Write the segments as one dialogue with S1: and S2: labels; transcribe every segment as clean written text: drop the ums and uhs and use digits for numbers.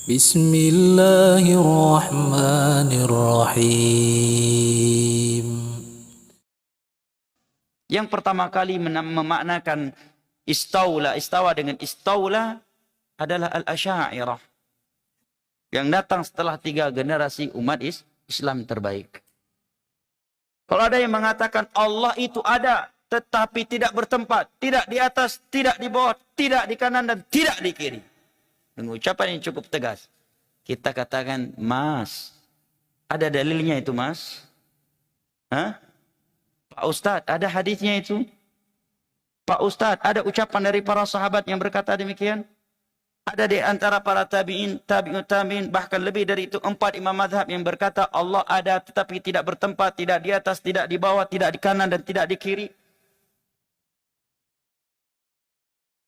S1: Bismillahirrahmanirrahim.
S2: Yang pertama kali memaknakan istawa dengan istaula adalah al-Asy'ariyah yang datang setelah 3 generasi umat Islam terbaik. Kalau ada yang mengatakan Allah itu ada, tetapi tidak bertempat, tidak di atas, tidak di bawah, tidak di kanan dan tidak di kiri, dengan ucapan yang cukup tegas, kita katakan, Mas, ada dalilnya itu, Mas? Hah? Pak Ustadz, ada hadisnya itu? Pak Ustadz, ada ucapan dari para sahabat yang berkata demikian? Ada di antara para tabi'in, tabi'ut tabi'in, bahkan lebih dari itu 4 imam mazhab yang berkata Allah ada tetapi tidak bertempat, tidak di atas, tidak di bawah, tidak di kanan dan tidak di kiri.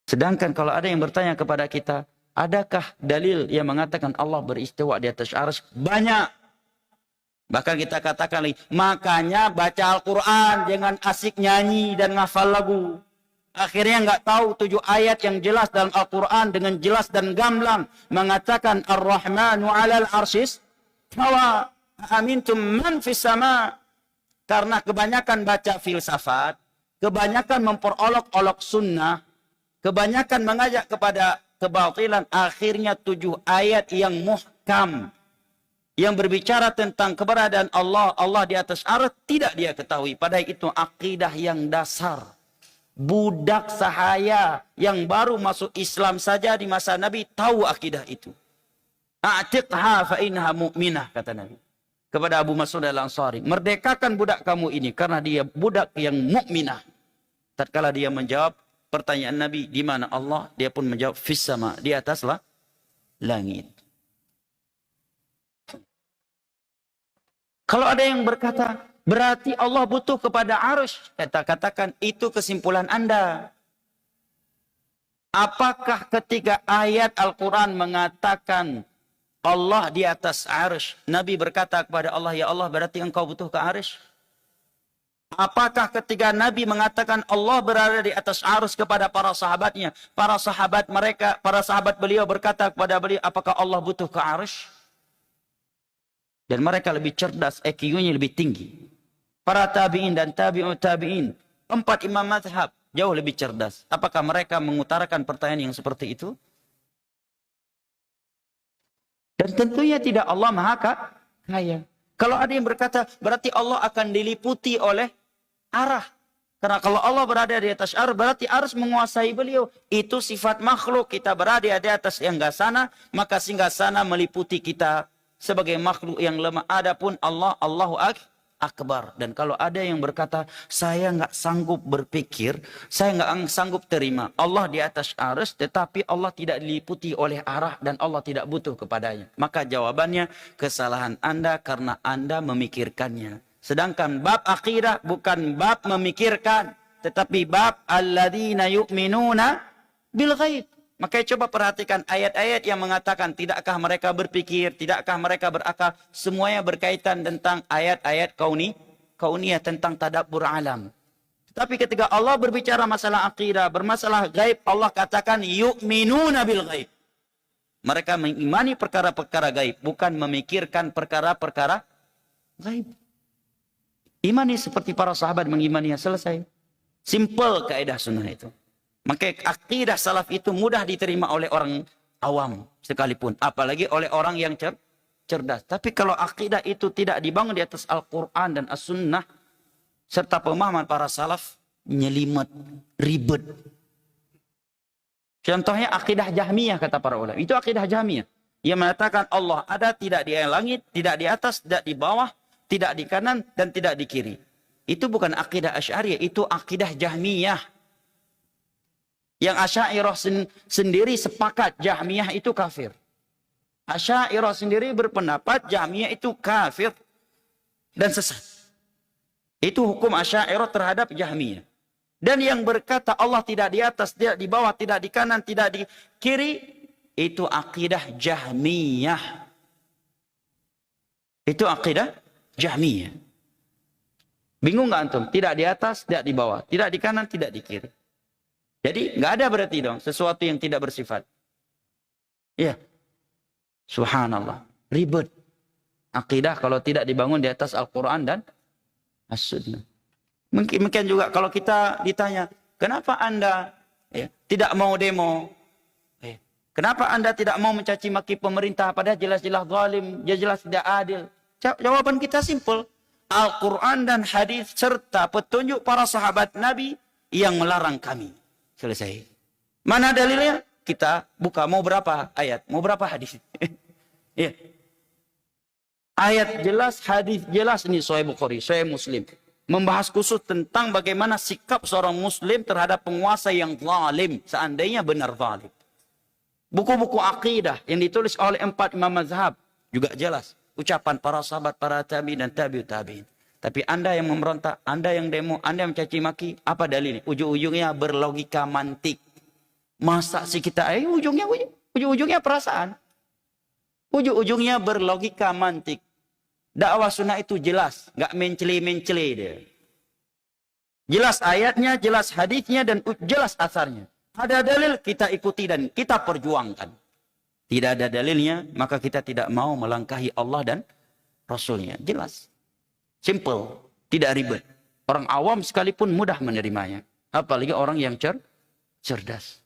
S2: Sedangkan kalau ada yang bertanya kepada kita, adakah dalil yang mengatakan Allah beristiwa di atas arsy? Banyak. Bahkan kita katakan lagi, makanya baca Al-Quran, jangan asik nyanyi dan ngafal lagu. Akhirnya nggak tahu 7 ayat yang jelas dalam Al-Quran dengan jelas dan gamblang mengatakan Ar-Rahmanu 'alal 'arsyis istawa amintum man fis sama. Karena kebanyakan baca filsafat, kebanyakan memperolok-olok sunnah, kebanyakan mengajak kepada kebatilan, akhirnya 7 ayat yang muhkam yang berbicara tentang keberadaan Allah, Allah di atas arsy tidak dia ketahui. Padahal itu akidah yang dasar. Budak sahaya yang baru masuk Islam saja di masa Nabi tahu akidah itu. A'tiqha fa innaha mu'minah, kata Nabi kepada Abu Mas'ud Al-Ansari, merdekakan budak kamu ini karena dia budak yang mukminah. Tatkala dia menjawab pertanyaan Nabi, di mana Allah? Dia pun menjawab fis sama, di ataslah langit. Kalau ada yang berkata, berarti Allah butuh kepada arsy, kita katakan itu kesimpulan Anda. Apakah ketika ayat Al-Quran mengatakan Allah di atas arsy, Nabi berkata kepada Allah, ya Allah, berarti engkau butuh ke arsy? Apakah ketika Nabi mengatakan Allah berada di atas arsy kepada para sahabatnya, para sahabat beliau berkata kepada beliau, apakah Allah butuh ke arsy? Dan mereka lebih cerdas, IQ-nya lebih tinggi. Para tabi'in dan tabi'ut tabi'in, 4 imam mazhab, jauh lebih cerdas. Apakah mereka mengutarakan pertanyaan yang seperti itu? Dan tentunya tidak, Allah Maha Kaya. Kalau ada yang berkata, berarti Allah akan diliputi oleh arah. Karena kalau Allah berada di atas arsy, berarti arsy menguasai beliau. Itu sifat makhluk, kita berada di atas singgasana, maka singgasana meliputi kita sebagai makhluk yang lemah. Adapun Allah, Allahu Akbar. Dan kalau ada yang berkata, saya nggak sanggup berpikir, saya nggak sanggup terima Allah di atas arsy, tetapi Allah tidak diliputi oleh arah dan Allah tidak butuh kepadanya. Maka jawabannya, kesalahan Anda karena Anda memikirkannya. Sedangkan bab akidah bukan bab memikirkan, tetapi bab alladzina yu'minuna bil ghaib. Maka coba perhatikan ayat-ayat yang mengatakan tidakkah mereka berpikir, tidakkah mereka berakal, semuanya berkaitan tentang ayat-ayat kauniyah tentang tadabbur alam. Tetapi ketika Allah berbicara masalah akidah, bermasalah gaib, Allah katakan yu'minuna bil ghaib. Mereka mengimani perkara-perkara gaib, bukan memikirkan perkara-perkara gaib. Imani seperti para sahabat mengimaninya, selesai. Simple kaidah sunnah itu. Maka akidah salaf itu mudah diterima oleh orang awam sekalipun, apalagi oleh orang yang cerdas. Tapi kalau akidah itu tidak dibangun di atas Al-Quran dan As-Sunnah serta pemahaman para salaf, nyelimet, ribet. Contohnya akidah Jahmiyah, kata para ulama. Itu akidah Jahmiyah yang mengatakan Allah ada tidak di langit, tidak di atas, tidak di bawah, tidak di kanan dan tidak di kiri. Itu bukan akidah Asy'ariyah, itu akidah Jahmiyah. Yang Asy'ariyah sendiri sepakat Jahmiyah itu kafir. Asy'ariyah sendiri berpendapat Jahmiyah itu kafir dan sesat. Itu hukum Asy'ariyah terhadap Jahmiyah. Dan yang berkata Allah tidak di atas, tidak di bawah, tidak di kanan, tidak di kiri, itu akidah Jahmiyah. Itu akidah Jahmiyah. Bingung nggak antum? Tidak di atas, tidak di bawah, tidak di kanan, tidak di kiri. Jadi nggak ada berarti dong sesuatu yang tidak bersifat. Iya. Subhanallah. Ribet. Akidah kalau tidak dibangun di atas Al-Quran dan As-Sunnah. Mungkin juga kalau kita ditanya, kenapa Anda tidak mau demo? Kenapa Anda tidak mau mencaci maki pemerintah padahal jelas-jelas zalim, jelas tidak adil? Jawaban kita simpel. Al-Quran dan hadis serta petunjuk para sahabat Nabi yang melarang kami. Selesai. Mana dalilnya? Kita buka. Mau berapa ayat? Mau berapa hadis? Ya. Ayat jelas, hadis jelas. Ini Sahih Bukhari, Sahih Muslim. Membahas khusus tentang bagaimana sikap seorang Muslim terhadap penguasa yang zalim. Seandainya benar zalim. Buku-buku akidah yang ditulis oleh 4 imam mazhab juga jelas. Ucapan para sahabat, para tabi dan tabi'ut tabi'in. Tapi Anda yang memberontak, Anda yang demo, Anda yang mencaci maki, apa dalilnya? Ujung-ujungnya berlogika mantik. Masa sih kita, ujung-ujungnya perasaan. Ujung-ujungnya berlogika mantik. Dakwah sunnah itu jelas, nggak menceli-menceli dia. Jelas ayatnya, jelas hadisnya dan jelas asarnya. Ada dalil, kita ikuti dan kita perjuangkan. Tidak ada dalilnya, maka kita tidak mau melangkahi Allah dan Rasulnya. Jelas. Simple. Tidak ribet. Orang awam sekalipun mudah menerimanya. Apalagi orang yang cerdas.